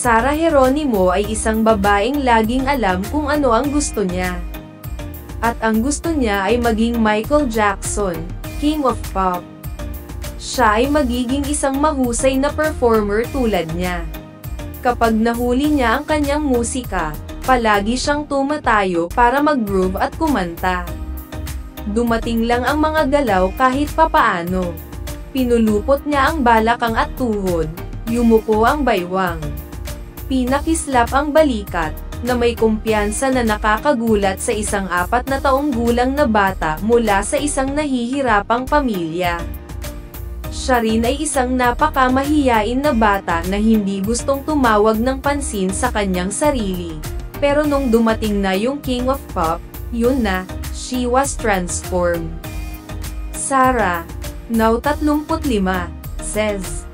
Sara Geronimo ay isang babaeng laging alam kung ano ang gusto niya. At ang gusto niya ay maging Michael Jackson, King of Pop. Siya ay magiging isang mahusay na performer tulad niya. Kapag nahuli niya ang kanyang musika, palagi siyang tumatayo para mag-groove at kumanta. Dumating lang ang mga galaw kahit papaano. Pinulupot niya ang balakang at tuhod, yumuko ang baywang. Pinakislap ang balikat, na may kumpiyansa na nakakagulat sa isang 4 na taong gulang na bata mula sa isang nahihirapang pamilya. Siya rin ay isang napakamahiyain na bata na hindi gustong tumawag ng pansin sa kanyang sarili. Pero nung dumating na yung King of Pop, yun na, she was transformed. Sara, now 35, says,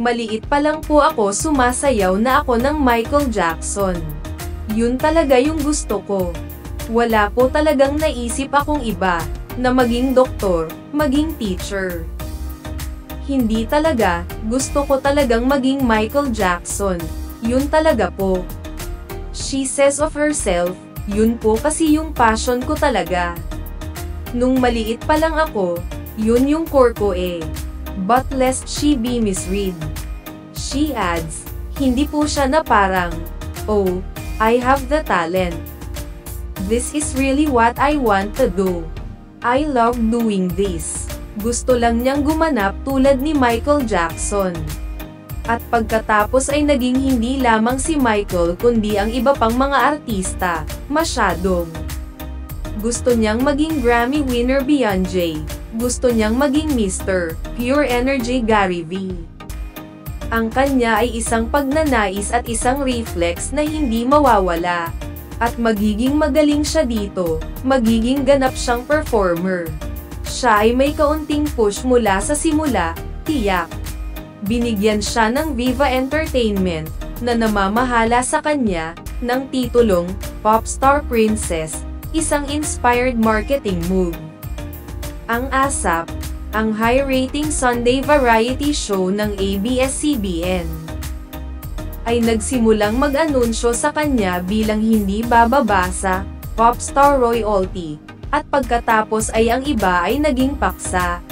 "Maliit pa lang po ako sumasayaw na ako ng Michael Jackson. Yun talaga yung gusto ko. Wala po talagang naisip akong iba, na maging doktor, maging teacher. Hindi talaga, gusto ko talagang maging Michael Jackson. Yun talaga po." She says of herself, "Yun po kasi yung passion ko talaga. Nung maliit pa lang ako, yun yung core ko eh." But lest she be misread, she adds, hindi po siya na parang, "Oh, I have the talent. This is really what I want to do. I love doing this." Gusto lang niyang gumanap tulad ni Michael Jackson. At pagkatapos ay naging hindi lamang si Michael kundi ang iba pang mga artista, masyadong. Gusto niyang maging Grammy winner Beyonce. Gusto niyang maging Mr. Pure Energy Gary V. Ang kanya ay isang pagnanais at isang reflex na hindi mawawala. At magiging magaling siya dito, magiging ganap siyang performer. Siya ay may kaunting push mula sa simula, tiyak. Binigyan siya ng Viva Entertainment, na namamahala sa kanya, ng titulong, Popstar Princess, isang inspired marketing move. Ang ASAP, ang high-rating Sunday variety show ng ABS-CBN, ay nagsimulang mag-anunsyo sa kanya bilang hindi bababasa, popstar royalty, at pagkatapos ay ang iba ay naging paksa.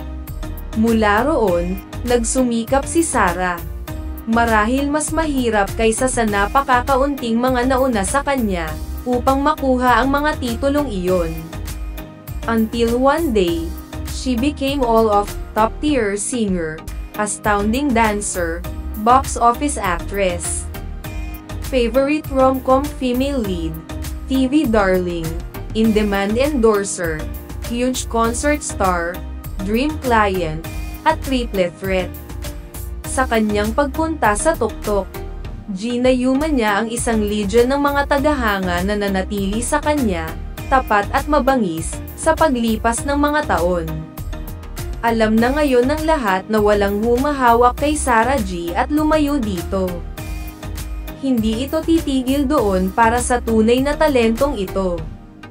Mula roon, nagsumikap si Sara. Marahil mas mahirap kaysa sa napakakaunting mga nauna sa kanya, upang makuha ang mga titulong iyon. Until one day, she became all of top-tier singer, astounding dancer, box office actress, favorite rom-com female lead, TV darling, in-demand endorser, huge concert star, dream client, at triple threat. Sa kanyang pagpunta sa tuktok, ginayuman niya ang isang legion ng mga tagahanga na nanatili sa kanya, tapat at mabangis, sa paglipas ng mga taon. Alam na ngayon ng lahat na walang humahawak kay Sara G at lumayo dito. Hindi ito titigil doon para sa tunay na talentong ito.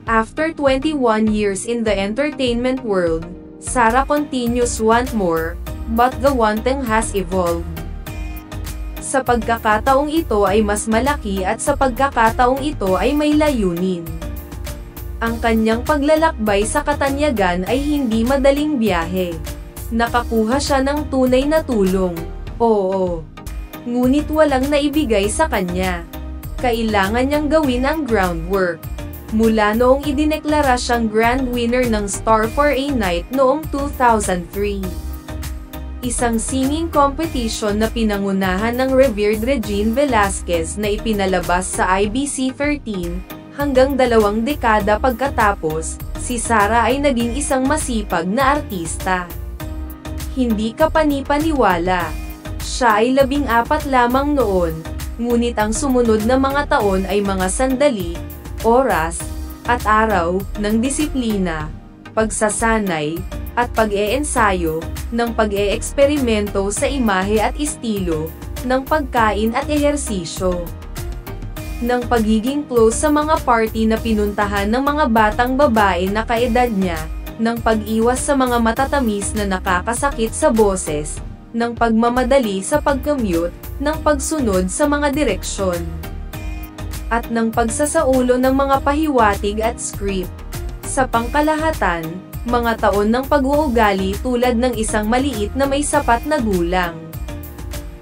After 21 years in the entertainment world, Sara continues want more, but the wanting has evolved. Sa pagkakataong ito ay mas malaki at sa pagkakataong ito ay may layunin. Ang kanyang paglalakbay sa katanyagan ay hindi madaling biyahe. Nakakuha siya ng tunay na tulong, oo. Ngunit walang naibigay sa kanya. Kailangan niyang gawin ang groundwork. Mula noong idineklara siyang grand winner ng Star for a Night noong 2003. Isang singing competition na pinangunahan ng revered Regine Velasquez na ipinalabas sa IBC 13, hanggang 2 dekada pagkatapos, si Sara ay naging isang masipag na artista. Hindi ka panipaniwala. Siya ay 14 lamang noon, ngunit ang sumunod na mga taon ay mga sandali, oras, at araw, ng disiplina, pagsasanay, at pag-e-ensayo, ng pag-e-eksperimento sa imahe at estilo, ng pagkain at ehersisyo, ng pagiging close sa mga party na pinuntahan ng mga batang babae na kaedad niya, ng pag-iwas sa mga matatamis na nakakasakit sa boses, ng pagmamadali sa pag-commute, ng pagsunod sa mga direksyon, at ng pagsasaulo ng mga pahiwatig at script. Sa pangkalahatan, mga taon ng pag-uugali tulad ng isang maliit na may sapat na gulang.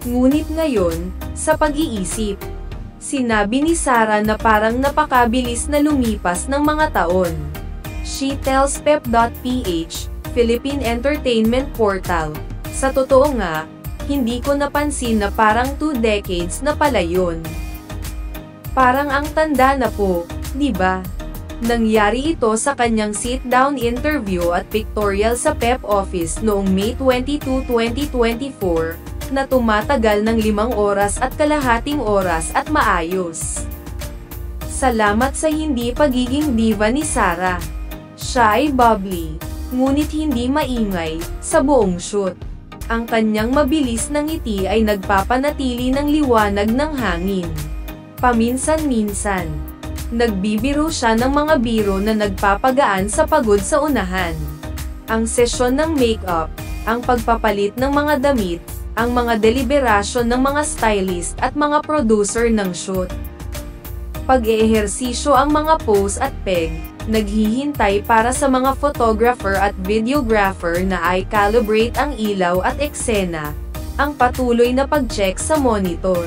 Ngunit ngayon, sa pag-iisip, sinabi ni Sarah na parang napakabilis na lumipas ng mga taon. She tells Pep.ph, Philippine Entertainment Portal, "Sa totoo nga, hindi ko napansin na parang 2 decades na pala yun. Parang ang tanda na po, di ba?" Nangyari ito sa kanyang sit-down interview at pictorial sa Pep office noong May 22, 2024, na tumatagal ng 5 oras at kalahating oras at maayos. Salamat sa hindi pagiging diva ni Sarah. Siya ay bubbly, ngunit hindi maingay, sa buong shoot. Ang kanyang mabilis na ngiti ay nagpapanatili ng liwanag ng hangin. Paminsan-minsan, nagbibiro siya ng mga biro na nagpapagaan sa pagod sa unahan. Ang sesyon ng makeup, ang pagpapalit ng mga damit, ang mga deliberasyon ng mga stylist at mga producer ng shoot. Pag-eehersisyo ang mga pose at peg, naghihintay para sa mga photographer at videographer na i-calibrate ang ilaw at eksena, ang patuloy na pag-check sa monitor,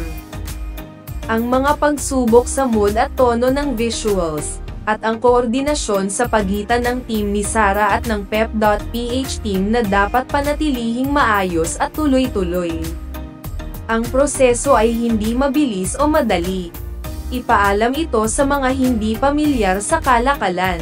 ang mga pagsubok sa mood at tono ng visuals, at ang koordinasyon sa pagitan ng team ni Sarah at ng Pep.ph team na dapat panatilihing maayos at tuloy-tuloy. Ang proseso ay hindi mabilis o madali. Ipaalam ito sa mga hindi pamilyar sa kalakalan.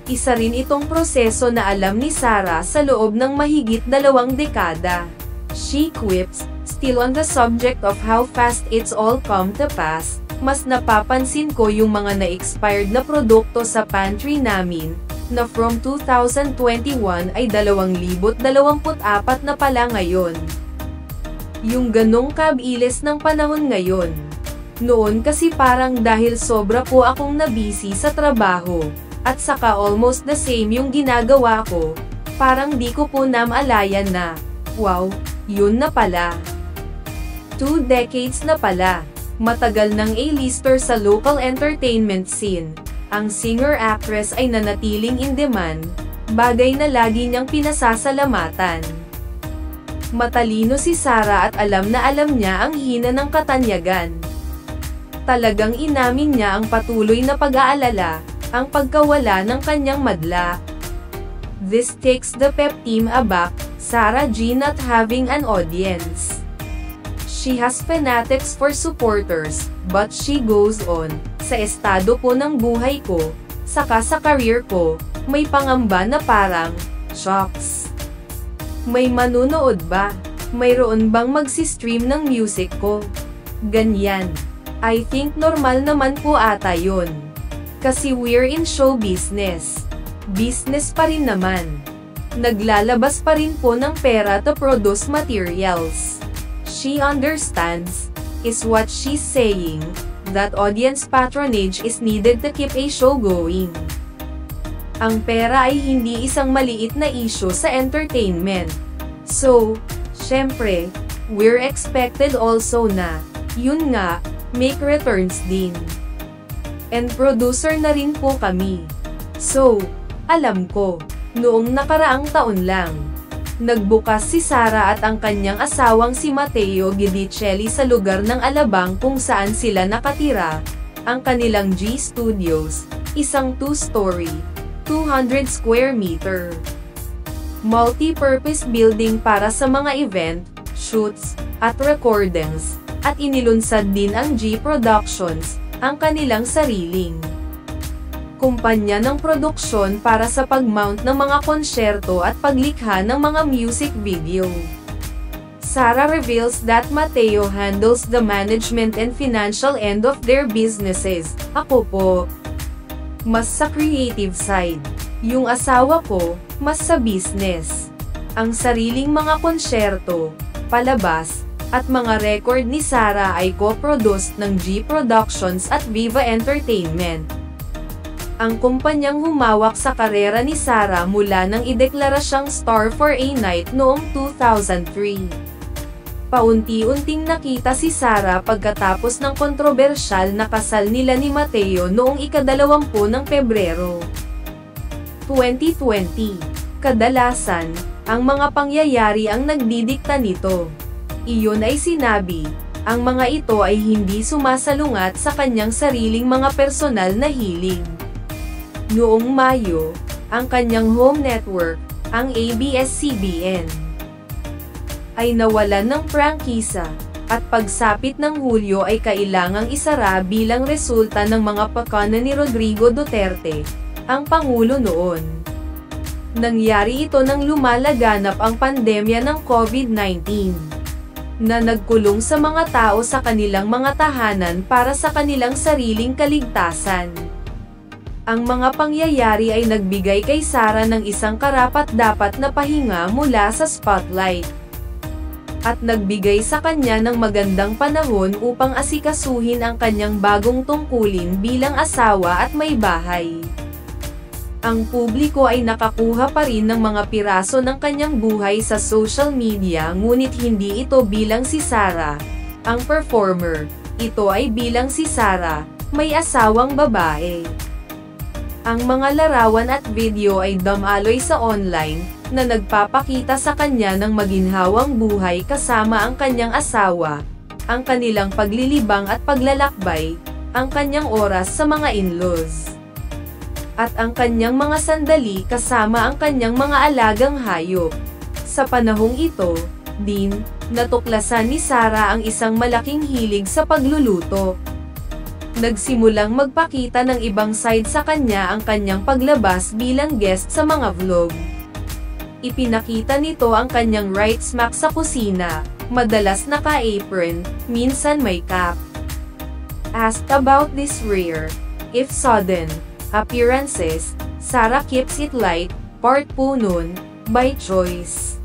Isa rin itong proseso na alam ni Sarah sa loob ng mahigit 2 dekada. She quips, "Still on the subject of how fast it's all come to pass, mas napapansin ko yung mga na-expired na produkto sa pantry namin, na from 2021 ay 2024 na pala ngayon. Yung ganong kabilis ng panahon ngayon. Noon kasi parang dahil sobra po akong nabisi sa trabaho, at saka almost the same yung ginagawa ko, parang di ko po namalayan na, wow, yun na pala. 2 decades na pala. Matagal ng A-lister sa local entertainment scene. Ang singer-actress ay nanatiling in demand, bagay na lagi niyang pinasasalamatan. Matalino si Sarah at alam niya ang hina ng katanyagan. Talagang inamin niya ang patuloy na pag-aalala, ang pagkawala ng kanyang madla. This takes the Pep team aback, Sarah G not having an audience. She has fanatics for supporters, but she goes on, "Sa estado po ng buhay ko, saka sa career ko, may pangamba na parang, shocks. May manunood ba? Mayroon bang magsistream ng music ko? Ganyan. I think normal naman po ata yun. Kasi we're in show business. Business pa rin naman. Naglalabas pa rin po ng pera to produce materials. She understands, is what she's saying, that audience patronage is needed to keep a show going. Ang pera ay hindi isang maliit na issue sa entertainment. So, syempre, we're expected also na, yun nga, make returns din. And producer na rin po kami. So, alam ko, noong nakaraang taon lang, nagbukas si Sarah at ang kanyang asawang si Matteo Guidicelli sa lugar ng Alabang kung saan sila nakatira, ang kanilang G Studios, isang 2-story, 200 square meter, multi-purpose building para sa mga event, shoots, at recordings, at inilunsad din ang G Productions, ang kanilang sariling kumpanya ng produksyon para sa pag-mount ng mga konsyerto at paglikha ng mga music video. Sarah reveals that Matteo handles the management and financial end of their businesses. Ako po, mas sa creative side. Yung asawa ko, mas sa business. Ang sariling mga konsyerto, palabas, at mga record ni Sarah ay co-produced ng G Productions at Viva Entertainment. Ang kumpanyang humawak sa karera ni Sarah mula nang ideklara siyang star for a night noong 2003. Paunti-unting nakita si Sarah pagkatapos ng kontrobersyal na kasal nila ni Mateo noong ika-20 ng Pebrero 2020. Kadalasan, ang mga pangyayari ang nagdidikta nito. Iyon ay sinabi, ang mga ito ay hindi sumasalungat sa kanyang sariling mga personal na hiling. Noong Mayo, ang kanyang home network, ang ABS-CBN, ay nawalan ng prangkisa, at pagsapit ng Hulyo ay kailangang isara bilang resulta ng mga pakana ni Rodrigo Duterte, ang Pangulo noon. Nangyari ito nang lumalaganap ang pandemya ng COVID-19, na nagkulong sa mga tao sa kanilang mga tahanan para sa kanilang sariling kaligtasan. Ang mga pangyayari ay nagbigay kay Sarah ng isang karapat-dapat na pahinga mula sa spotlight, at nagbigay sa kanya ng magandang panahon upang asikasuhin ang kanyang bagong tungkulin bilang asawa at may bahay. Ang publiko ay nakakuha pa rin ng mga piraso ng kanyang buhay sa social media, ngunit hindi ito bilang si Sarah, ang performer. Ito ay bilang si Sarah, may asawang babae. Ang mga larawan at video ay dumaloy sa online, na nagpapakita sa kanya ng maginhawang buhay kasama ang kanyang asawa, ang kanilang paglilibang at paglalakbay, ang kanyang oras sa mga in-laws, at ang kanyang mga sandali kasama ang kanyang mga alagang hayop. Sa panahong ito, din, natuklasan ni Sarah ang isang malaking hilig sa pagluluto. Nagsimulang magpakita ng ibang side sa kanya ang kanyang paglabas bilang guest sa mga vlog. Ipinakita nito ang kanyang right smack sa kusina, madalas naka-apron, minsan may cap. Asked about this rare, if sudden, appearances, Sarah keeps it light, part po nun, by choice.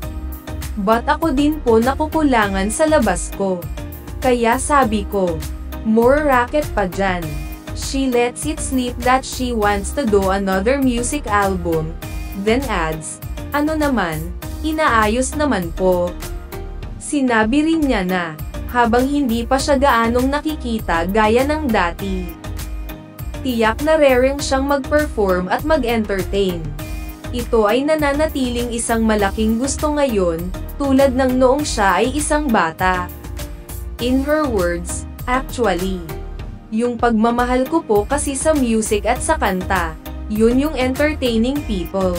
But ako din po nakukulangan sa labas ko. Kaya sabi ko, more racket pa dyan. She lets it slip that she wants to do another music album, then adds, ano naman, inaayos naman po. Sinabi rin niya na, habang hindi pa siya gaanong nakikita gaya ng dati, tiyak na raring siyang mag-perform at mag-entertain. Ito ay nananatiling isang malaking gusto ngayon, tulad ng noong siya ay isang bata. In her words, actually, yung pagmamahal ko po kasi sa music at sa kanta, yun yung entertaining people.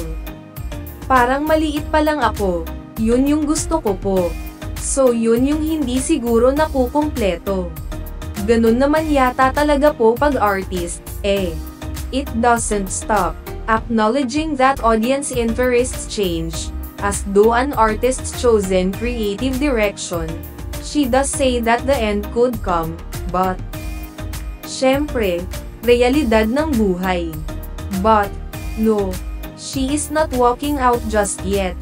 Parang maliit pa lang ako, yun yung gusto ko po. So yun yung hindi siguro nakukumpleto. Ganun naman yata talaga po pag artist, eh. It doesn't stop. Acknowledging that audience interests change, as do an artist's chosen creative direction. She does say that the end could come, but syempre, realidad ng buhay. But, no. She is not walking out just yet.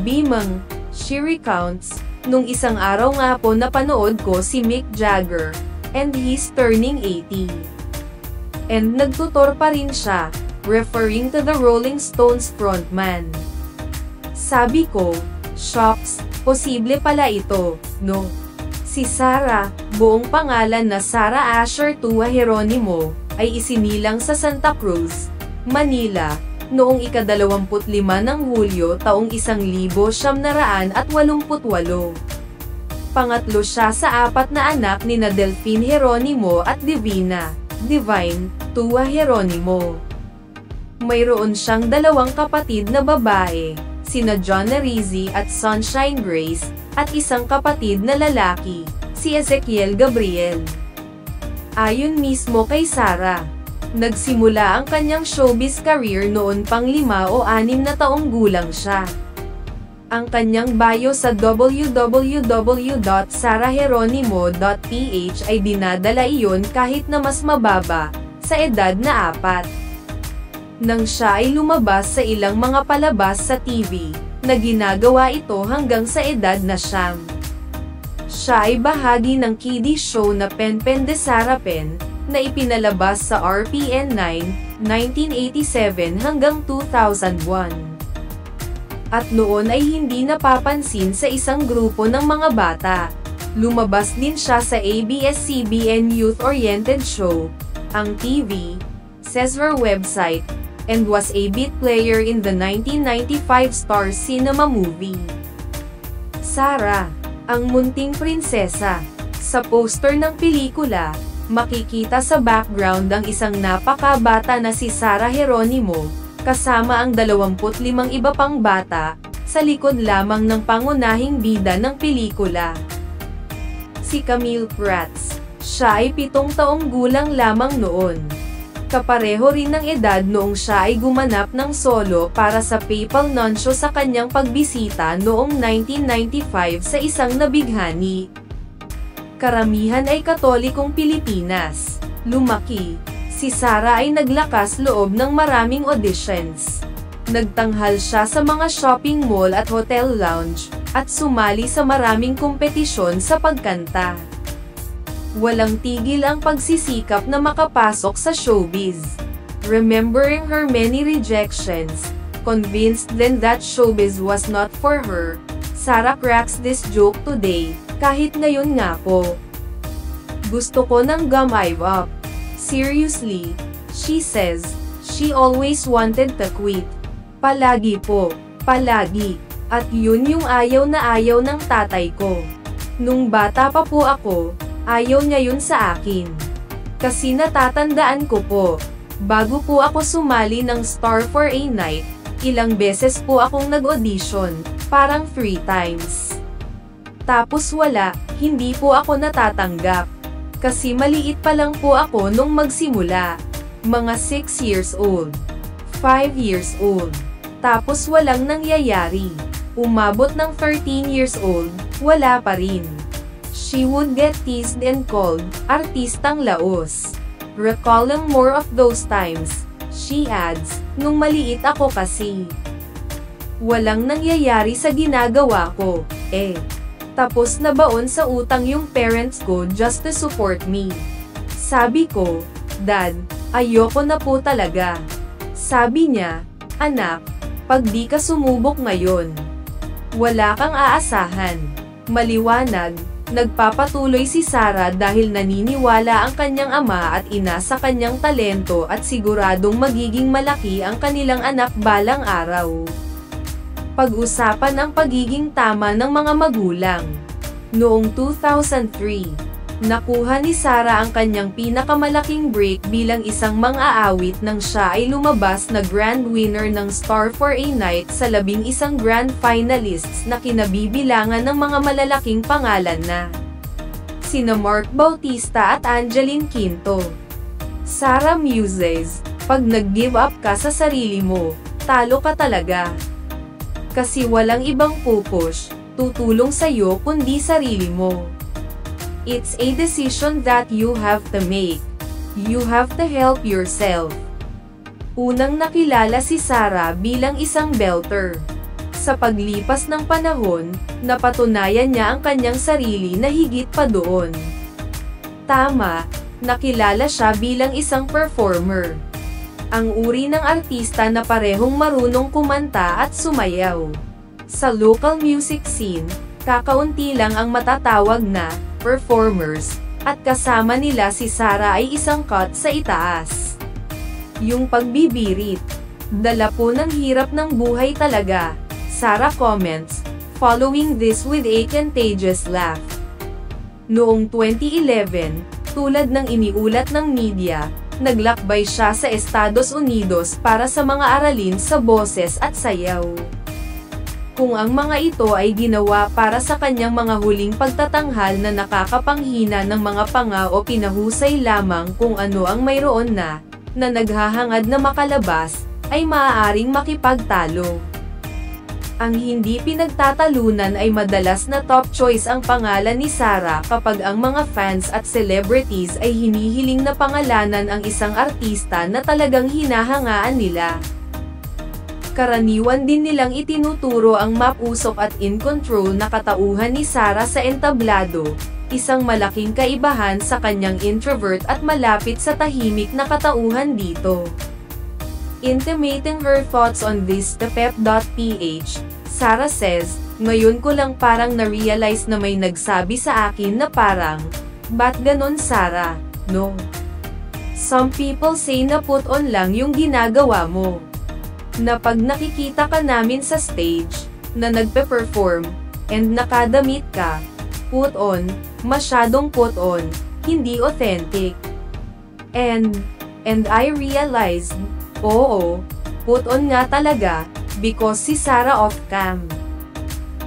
Bimang, she recounts, nung isang araw nga po napanood ko si Mick Jagger, and he's turning 80. And nagtutor pa rin siya, referring to the Rolling Stones frontman. Sabi ko, shocks, posible pala ito, no? Si Sarah, buong pangalan na Sarah Asher Tua Geronimo, ay isinilang sa Santa Cruz, Manila, noong ika-25 ng Hulyo taong 1988. Pangatlo siya sa 4 na anak nina Delphine Geronimo at Divine Tua Geronimo. Mayroon siyang 2 kapatid na babae, sina Jonna Rizzi at Sunshine Grace, at isang kapatid na lalaki, si Ezekiel Gabriel. Ayon mismo kay Sarah, nagsimula ang kanyang showbiz career noon pang 5 o 6 na taong gulang siya. Ang kanyang bio sa www.sarahgeronimo.ph ay dinadala iyon kahit na mas mababa, sa edad na 4. Nang siya ay lumabas sa ilang mga palabas sa TV, na ginagawa ito hanggang sa edad na 9. Siya ay bahagi ng kiddie show na Pen Pen de Sara Pen, na ipinalabas sa RPN 9, 1987 hanggang 2001. At noon ay hindi napapansin sa isang grupo ng mga bata, Lumabas din siya sa ABS-CBN youth-oriented show, Ang TV, says her website, and was a beat player in the 1995 Star Cinema movie. Sarah, ang munting prinsesa. Sa poster ng pelikula, makikita sa background ang isang napakabata na si Sarah Geronimo, kasama ang 25 iba pang bata, sa likod lamang ng pangunahing bida ng pelikula. Si Camille Prats, siya ay 7 taong gulang lamang noon. Kapareho rin ng edad noong siya ay gumanap ng solo para sa papal nuncio sa kanyang pagbisita noong 1995 sa isang nabighani. Karamihan ay Katolikong Pilipinas. Lumaki, si Sarah ay naglakas loob ng maraming auditions. Nagtanghal siya sa mga shopping mall at hotel lounge, at sumali sa maraming kompetisyon sa pagkanta. Walang tigil ang pagsisikap na makapasok sa showbiz. Remembering her many rejections, convinced then that showbiz was not for her, Sarah cracks this joke today, kahit ngayon nga po. Gusto ko ng gum-eye up. Seriously, she says, she always wanted to quit. Palagi po, palagi. At yun yung ayaw na ayaw ng tatay ko. Nung bata pa po ako, ayaw niya yun sa akin. Kasi natatandaan ko po, bago po ako sumali ng Star for a Night, ilang beses po akong nag-audition, parang 3 times. Tapos wala, hindi po ako natatanggap. Kasi maliit pa lang po ako nung magsimula. Mga 6 years old. 5 years old. Tapos walang nangyayari. Umabot ng 13 years old, wala pa rin. She would get teased and called, artistang laos. Recalling more of those times, she adds, nung maliit ako kasi. Walang nangyayari sa ginagawa ko, Tapos nabaon sa utang yung parents ko just to support me. Sabi ko, Dad, ayoko na po talaga. Sabi niya, anak, pag di ka sumubok ngayon, wala kang aasahan. Maliwanag, nagpapatuloy si Sarah dahil naniniwala ang kanyang ama at ina sa kanyang talento at siguradong magiging malaki ang kanilang anak balang araw. Pag-usapan ang pagiging tama ng mga magulang. Noong 2003, nakuha ni Sarah ang kanyang pinakamalaking break bilang isang mang-aawit nang siya ay lumabas na grand winner ng Star for a Night sa 11 grand finalists na kinabibilangan ng mga malalaking pangalan na sina Mark Bautista at Angeline Quinto. Sarah muses, pag nag-give up ka sa sarili mo, talo ka talaga. Kasi walang ibang pupush, tutulong sa'yo kundi sarili mo. It's a decision that you have to make. You have to help yourself. Unang nakilala si Sarah bilang isang belter. Sa paglipas ng panahon, napatunayan niya ang kanyang sarili na higit pa doon. Tama, nakilala siya bilang isang performer. Ang uri ng artista na parehong marunong kumanta at sumayaw. Sa local music scene, kakaunti lang ang matatawag na performers, at kasama nila si Sarah ay isang cut sa itaas. Yung pagbibirit, dala po ng hirap ng buhay talaga, Sarah comments, following this with a contagious laugh. Noong 2011, tulad ng iniulat ng media, naglakbay siya sa Estados Unidos para sa mga aralin sa boses at sayaw. Kung ang mga ito ay ginawa para sa kanyang mga huling pagtatanghal na nakakapanghina ng mga panga o pinahusay lamang kung ano ang mayroon na naghahangad na makalabas, ay maaaring makipagtalo. Ang hindi pinagtatalunan ay madalas na top choice ang pangalan ni Sarah kapag ang mga fans at celebrities ay hinihiling na pangalanan ang isang artista na talagang hinahangaan nila. Karaniwan din nilang itinuturo ang mapusok at in control na katauhan ni Sarah sa entablado, isang malaking kaibahan sa kanyang introvert at malapit sa tahimik na katauhan dito. Intimating her thoughts on this to Pep.ph, Sarah says, Ngayon ko lang parang na-realize na may nagsabi sa akin na parang, "Ba't ganon Sarah?" No. Some people say na put on lang yung ginagawa mo. Na pag nakikita ka namin sa stage, na nagpe-perform, and nakadamit ka, put on, masyadong put on, hindi authentic. And I realized, oo, put on nga talaga, because si Sarah off-cam.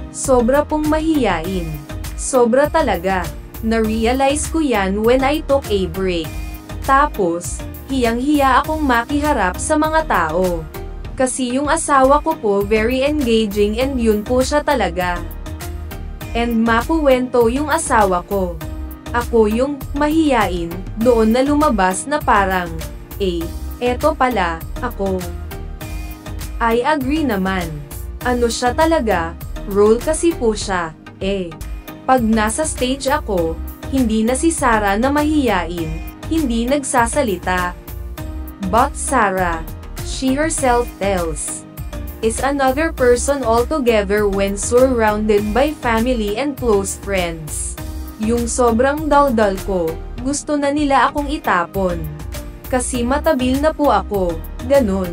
Sobra pong mahiyain. Sobra talaga. Na-realize ko yan when I took a break. Tapos, hiyang-hiya akong makiharap sa mga tao. Kasi yung asawa ko po very engaging and yun po siya talaga. And makuwento yung asawa ko. Ako yung mahiyain, doon na lumabas na parang, eto pala, ako. I agree naman. Ano siya talaga, role kasi po siya, Pag nasa stage ako, hindi na si Sarah na mahiyain, hindi nagsasalita. But Sarah, she herself tells, is another person altogether when surrounded by family and close friends. Yung sobrang daldal ko, gusto na nila akong itapon. Kasi matabil na po ako, ganun.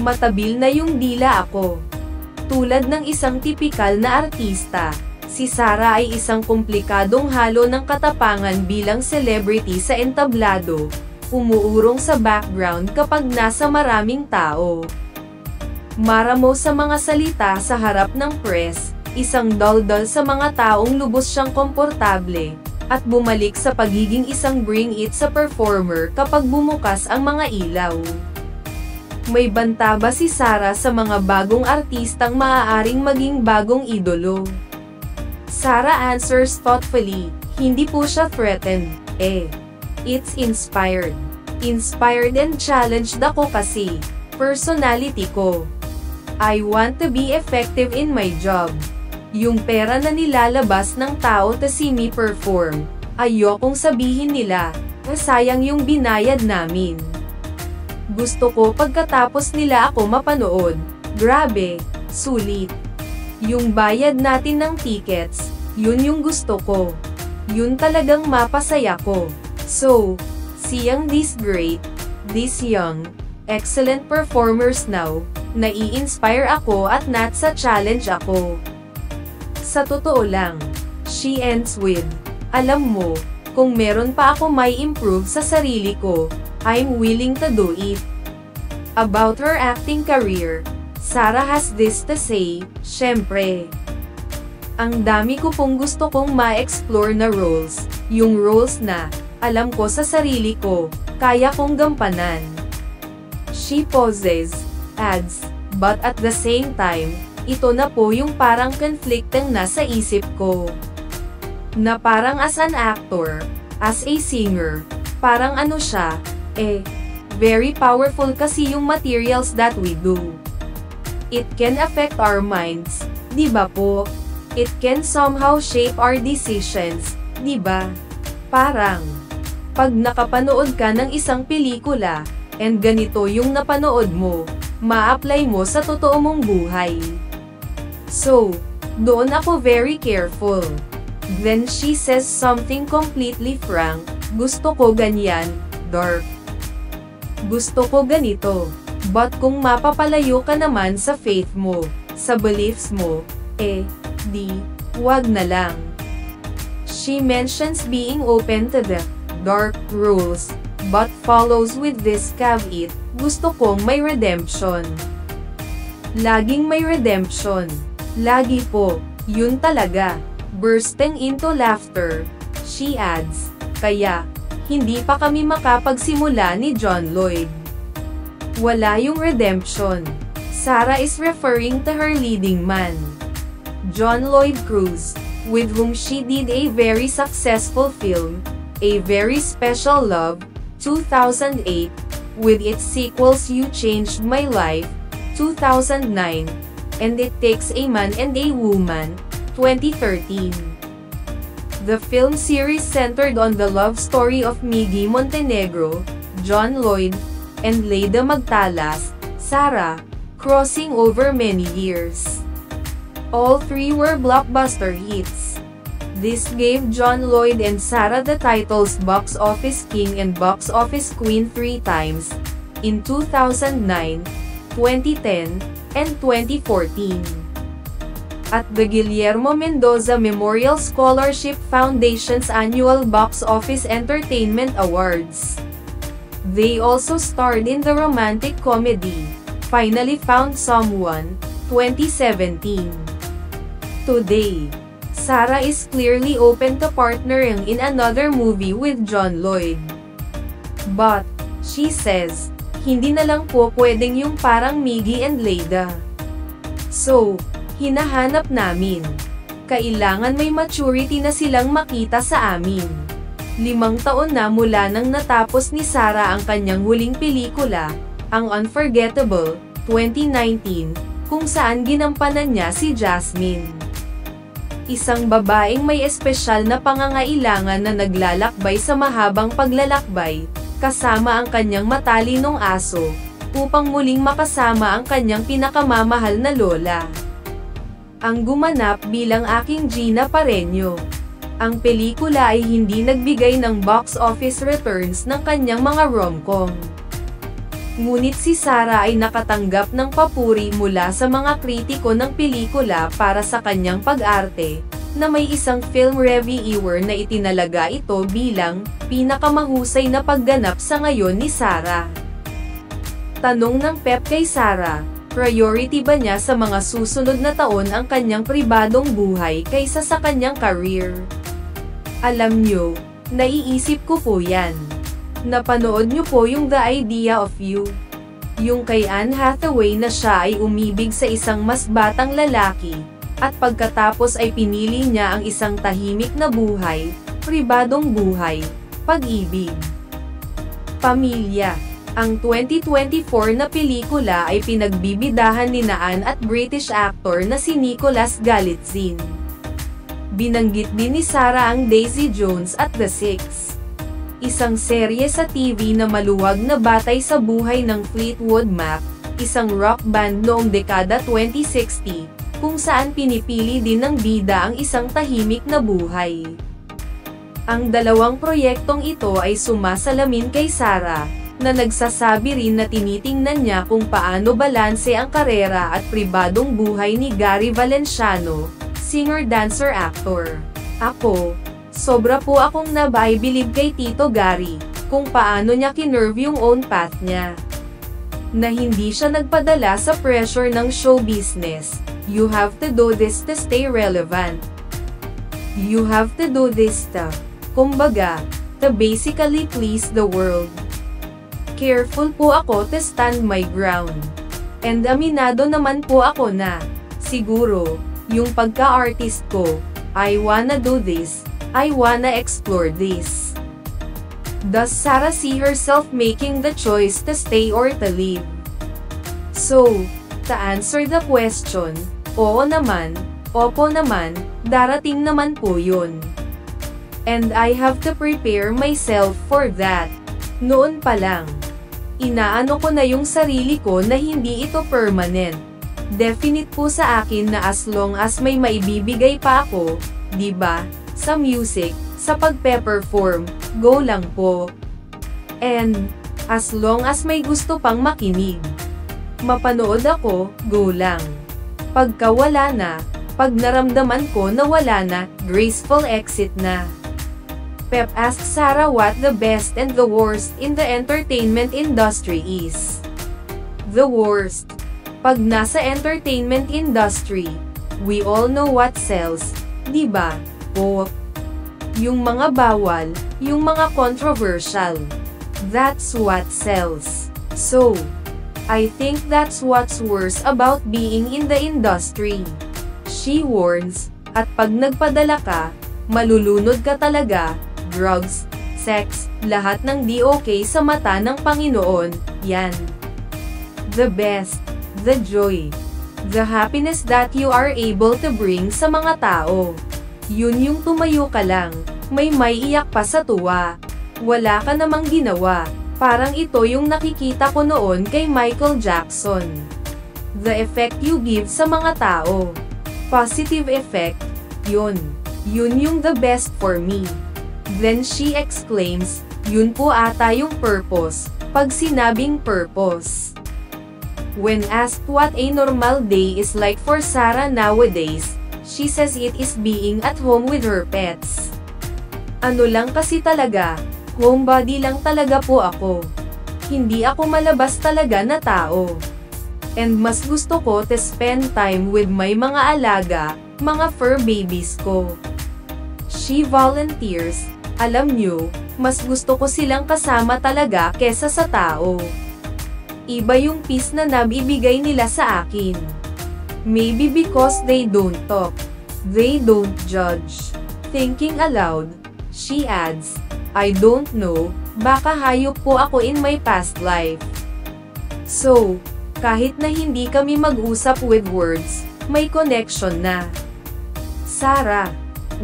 Matabil na yung dila ako. Tulad ng isang tipikal na artista, si Sarah ay isang komplikadong halo ng katapangan bilang celebrity sa entablado, umuurong sa background kapag nasa maraming tao. Maramo sa mga salita sa harap ng press, isang daldal sa mga taong lubos siyang komportable, at bumalik sa pagiging isang bring it sa performer kapag bumukas ang mga ilaw. May banta ba si Sarah sa mga bagong artistang maaaring maging bagong idolo? Sarah answers thoughtfully, hindi po siya threatened, It's inspired. Inspired and challenged ako kasi, personality ko. I want to be effective in my job. Yung pera na nilalabas ng tao to see me perform, ayokong sabihin nila, sayang yung binayad namin. Gusto ko pagkatapos nila ako mapanood, grabe, sulit. Yung bayad natin ng tickets, yun yung gusto ko. Yun talagang mapasaya ko. So, seeing these great, these young, excellent performers now, nai-inspire ako at nasa challenge ako. Sa totoo lang, she ends with, alam mo, kung meron pa ako may improve sa sarili ko, I'm willing to do it. About her acting career, Sarah has this to say, syempre. Ang dami ko pong gusto kong ma-explore na roles, yung roles na, alam ko sa sarili ko, kaya kong gampanan. She pauses, adds, but at the same time, ito na po yung parang conflicting nasa isip ko. Na parang as an actor, as a singer, parang ano siya, very powerful kasi yung materials that we do. It can affect our minds, di ba po? It can somehow shape our decisions, di ba? Parang, pag nakapanood ka ng isang pelikula, and ganito yung napanood mo, ma-apply mo sa totoo mong buhay. So, doon ako very careful. Then she says something completely frank, gusto ko ganyan, dark. Gusto ko ganito. But kung mapapalayo ka naman sa faith mo, sa beliefs mo, wag na lang. She mentions being open to the dark rules, but follows with this caveat, gusto kong may redemption. Laging may redemption. Lagi po, yun talaga. Bursting into laughter, she adds, kaya, hindi pa kami makapagsimula ni John Lloyd. Wala yung redemption. Sarah is referring to her leading man, John Lloyd Cruz, with whom she did a very successful film, A Very Special Love, 2008, with its sequels You Changed My Life, 2009, and It Takes a Man and a Woman, 2013. The film series centered on the love story of Miggy Montenegro, John Lloyd, and Leyda Magtalas, Sarah, crossing over many years. All three were blockbuster hits. This gave John Lloyd and Sarah the titles Box Office King and Box Office Queen 3 times, in 2009, 2010, and 2014. At the Guillermo Mendoza Memorial Scholarship Foundation's annual Box Office Entertainment Awards. They also starred in the romantic comedy, Finally Found Someone, 2017. Today, Sarah is clearly open to partnering in another movie with John Lloyd. But, she says, hindi na lang po pwedeng yung parang Miggy and Leyda. So, hinahanap namin. Kailangan may maturity na silang makita sa amin. 5 taon na mula nang natapos ni Sarah ang kanyang huling pelikula, ang Unforgettable, 2019, kung saan ginampanan niya si Jasmine. Isang babaeng may espesyal na pangangailangan na naglalakbay sa mahabang paglalakbay, kasama ang kanyang matalinong aso, upang muling makasama ang kanyang pinakamamahal na lola. Ang gumanap bilang Aking Gina Pareño. Ang pelikula ay hindi nagbigay ng box office returns ng kanyang mga rom-com. Ngunit si Sarah ay nakatanggap ng papuri mula sa mga kritiko ng pelikula para sa kanyang pag-arte, na may isang film reviewer na itinalaga ito bilang pinakamahusay na pagganap sa ngayon ni Sarah. Tanong ng Pep kay Sarah, priority ba niya sa mga susunod na taon ang kanyang pribadong buhay kaysa sa kanyang career? Alam nyo, naiisip ko po yan. Napanood nyo po yung The Idea of You? Yung kay Anne Hathaway na siya ay umibig sa isang mas batang lalaki, at pagkatapos ay pinili niya ang isang tahimik na buhay, pribadong buhay, pag-ibig. Pamilya. Ang 2024 na pelikula ay pinagbibidahan ni Anne at British actor na si Nicholas Galitzine. Binanggit din ni Sarah ang Daisy Jones at The Six. Isang serye sa TV na maluwag na batay sa buhay ng Fleetwood Mac, isang rock band noong dekada 2060, kung saan pinipili din ng bida ang isang tahimik na buhay. Ang dalawang proyektong ito ay sumasalamin kay Sarah, na nagsasabi rin na tinitingnan niya kung paano balanse ang karera at pribadong buhay ni Gary Valenciano, singer-dancer-actor. Ako, sobra po akong nabaibilib kay Tito Gary, kung paano niya kinerve yung own path niya. Na hindi siya nagpadala sa pressure ng show business. You have to do this to stay relevant. You have to do this to, kumbaga, to basically please the world. Careful po ako to stand my ground. And aminado naman po ako na, siguro, yung pagka-artist ko, I wanna do this, I wanna explore this. Does Sarah see herself making the choice to stay or to leave? So, to answer the question, oo naman, opo naman, darating naman po yun. And I have to prepare myself for that. Noon pa lang. Inaano ko na yung sarili ko na hindi ito permanent. Definite po sa akin na as long as may maibibigay pa ako, diba, sa music, sa pagpe-perform, go lang po. And, as long as may gusto pang makinig, mapanood ako, go lang. Pagka wala na, pag naramdaman ko na wala na, graceful exit na. Pep asks Sarah what the best and the worst in the entertainment industry is. The worst. Pag nasa entertainment industry, we all know what sells, diba? O, yung mga bawal, yung mga controversial. That's what sells. So, I think that's what's worse about being in the industry. She warns, at pag nagpadala ka, malulunod ka talaga. Drugs, sex, lahat ng di okay sa mata ng Panginoon, yan. The best, the joy, the happiness that you are able to bring sa mga tao. Yun yung tumayo ka lang, may iyak pa sa tuwa. Wala ka namang ginawa, parang ito yung nakikita ko noon kay Michael Jackson. The effect you give sa mga tao. Positive effect, yun. Yun yung the best for me. Then she exclaims, yun po ata yung purpose, pag sinabing purpose. When asked what a normal day is like for Sarah nowadays, she says it is being at home with her pets. Ano lang kasi talaga, homebody lang talaga po ako. Hindi ako malabas talaga na tao. And mas gusto ko to spend time with my mga alaga, mga fur babies ko. She volunteers, alam nyo, mas gusto ko silang kasama talaga kesa sa tao. Iba yung peace na nabibigay nila sa akin. Maybe because they don't talk. They don't judge. Thinking aloud, she adds, I don't know, baka hayop po ako in my past life. So, kahit na hindi kami mag-usap with words, may connection na. Sarah,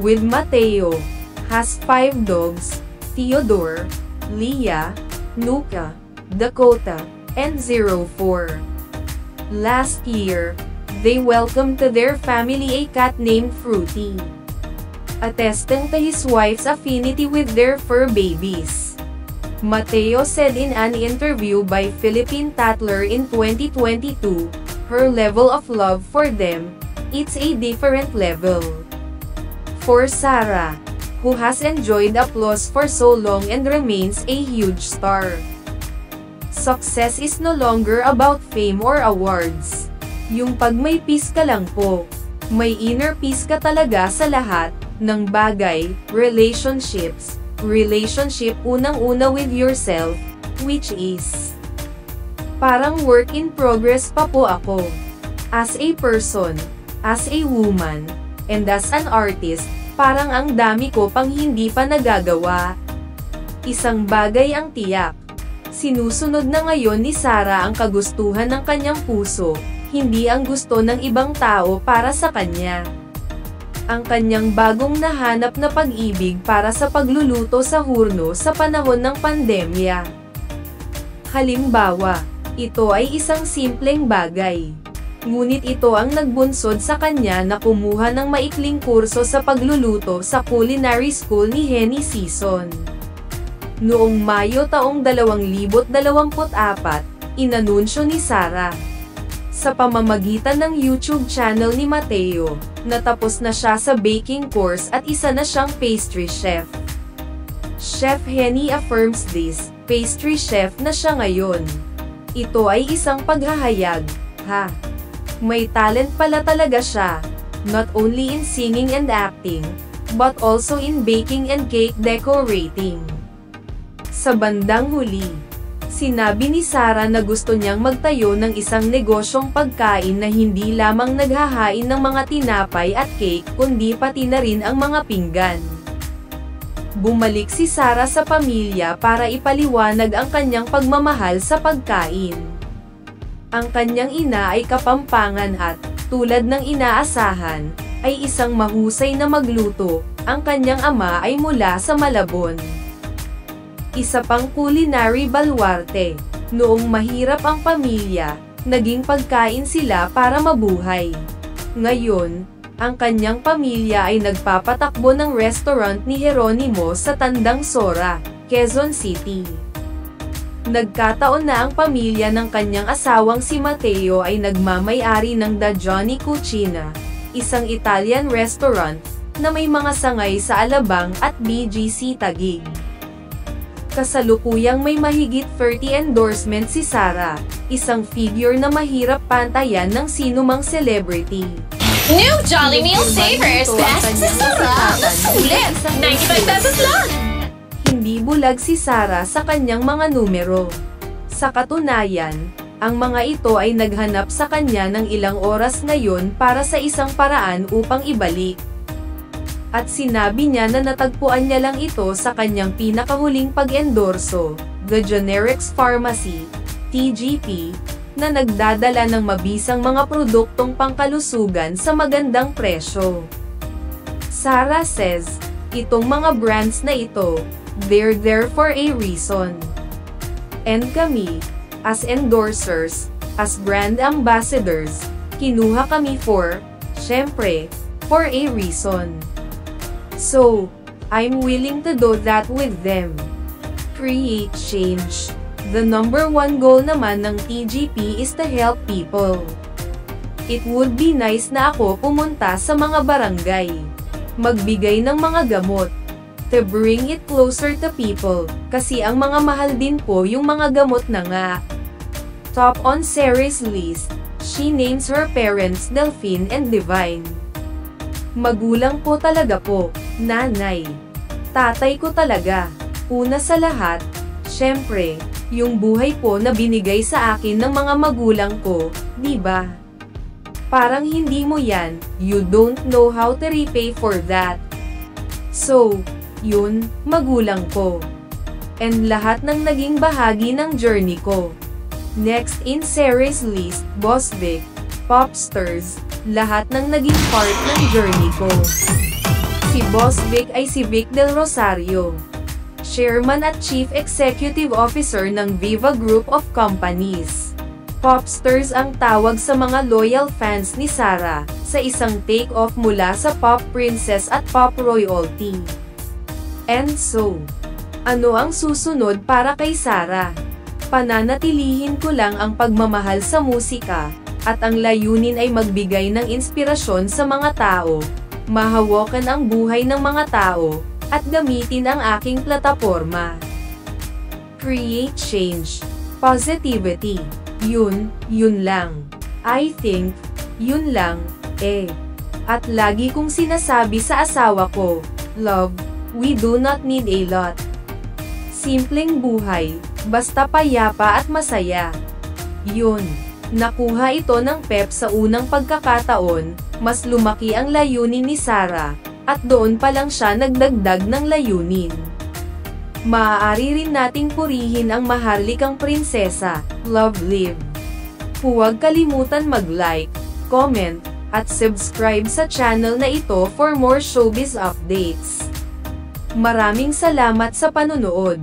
with Mateo, has 5 dogs, Theodore, Leah, Nuka, Dakota, and 04. Last year, they welcomed to their family a cat named Fruity, attesting to his wife's affinity with their fur babies. Mateo said in an interview by Philippine Tatler in 2022, her level of love for them, it's a different level. For Sarah, who has enjoyed applause for so long and remains a huge star, success is no longer about fame or awards. Yung pag may peace ka lang po, may inner peace ka talaga sa lahat ng bagay, relationship unang-una with yourself, which is parang work in progress pa po ako. As a person, as a woman, and as an artist, parang ang dami ko pang hindi pa nagagawa. Isang bagay ang tiyak. Sinusunod na ngayon ni Sarah ang kagustuhan ng kanyang puso, hindi ang gusto ng ibang tao para sa kanya. Ang kanyang bagong nahanap na pag-ibig para sa pagluluto sa hurno sa panahon ng pandemya. Halimbawa, ito ay isang simpleng bagay. Ngunit ito ang nagbunsod sa kanya na kumuha ng maikling kurso sa pagluluto sa culinary school ni Henny Season. Noong Mayo taong 2024, inanunsyo ni Sarah, sa pamamagitan ng YouTube channel ni Mateo, natapos na siya sa baking course at isa na siyang pastry chef. Chef Henny affirms this, pastry chef na siya ngayon. Ito ay isang paghahayag, ha? May talent pala talaga siya, not only in singing and acting, but also in baking and cake decorating. Sa bandang huli, sinabi ni Sarah na gusto niyang magtayo ng isang negosyong pagkain na hindi lamang naghahain ng mga tinapay at cake kundi pati na rin ang mga pinggan. Bumalik si Sarah sa pamilya para ipaliwanag ang kanyang pagmamahal sa pagkain. Ang kanyang ina ay Kapampangan at, tulad ng inaasahan, ay isang mahusay na magluto. Ang kanyang ama ay mula sa Malabon. Isa pang culinary baluarte. Noong mahirap ang pamilya, naging pagkain sila para mabuhay. Ngayon, ang kanyang pamilya ay nagpapatakbo ng restaurant ni Jeronimo sa Tandang Sora, Quezon City. Nagkataon na ang pamilya ng kanyang asawang si Mateo ay nagmamay-ari ng Da Johnny Cucina, isang Italian restaurant, na may mga sangay sa Alabang at BGC Taguig. Kasalukuyang may mahigit 30 endorsement si Sarah, isang figure na mahirap pantayan ng sinumang celebrity. New Jolly Meal Savers! Best sa sarap! Sulit! 95 pesos lang! Hindi bulag si Sarah sa kanyang mga numero. Sa katunayan, ang mga ito ay naghanap sa kanya ng ilang oras ngayon para sa isang paraan upang ibalik. At sinabi niya na natagpuan niya lang ito sa kanyang pinakahuling pag-endorso, The Generics Pharmacy, TGP, na nagdadala ng mabisang mga produktong pangkalusugan sa magandang presyo. Sarah says, itong mga brands na ito, they're there for a reason. And kami, as endorsers, as brand ambassadors, kinuha kami for Syempre, for a reason. So, I'm willing to do that with them. Create change. The number one goal naman ng TGP is to help people. It would be nice na ako pumunta sa mga barangay, magbigay ng mga gamot, to bring it closer to people, kasi ang mga mahal din po yung mga gamot na nga. Top on Sarah's list, she names her parents Delphine and Divine. Magulang po talaga po, nanay. Tatay ko talaga. Una sa lahat, syempre, yung buhay po na binigay sa akin ng mga magulang ko, di ba? Parang hindi mo yan, you don't know how to repay for that. So, yun, magulang ko. And lahat ng naging bahagi ng journey ko. Next in Sarah's list, Boss Vic, Popsters, lahat ng naging part ng journey ko. Si Boss Vic ay si Vic Del Rosario, Chairman at Chief Executive Officer ng Viva Group of Companies. Popsters ang tawag sa mga loyal fans ni Sarah, sa isang take-off mula sa pop princess at pop royalty. And so, ano ang susunod para kay Sarah? Pananatilihin ko lang ang pagmamahal sa musika, at ang layunin ay magbigay ng inspirasyon sa mga tao, mahawakan ang buhay ng mga tao, at gamitin ang aking plataporma. Create change. Positivity. Yun lang. I think, yun lang, At lagi kong sinasabi sa asawa ko, love, we do not need a lot. Simpleng buhay, basta payapa at masaya. Yun. Nakuha ito ng Pep sa unang pagkakataon, mas lumaki ang layunin ni Sarah, at doon pa lang siya nagdagdag ng layunin. Maaari rin nating purihin ang maharlikang prinsesa, Love Live. Huwag kalimutan mag-like, comment, at subscribe sa channel na ito for more showbiz updates. Maraming salamat sa panonood.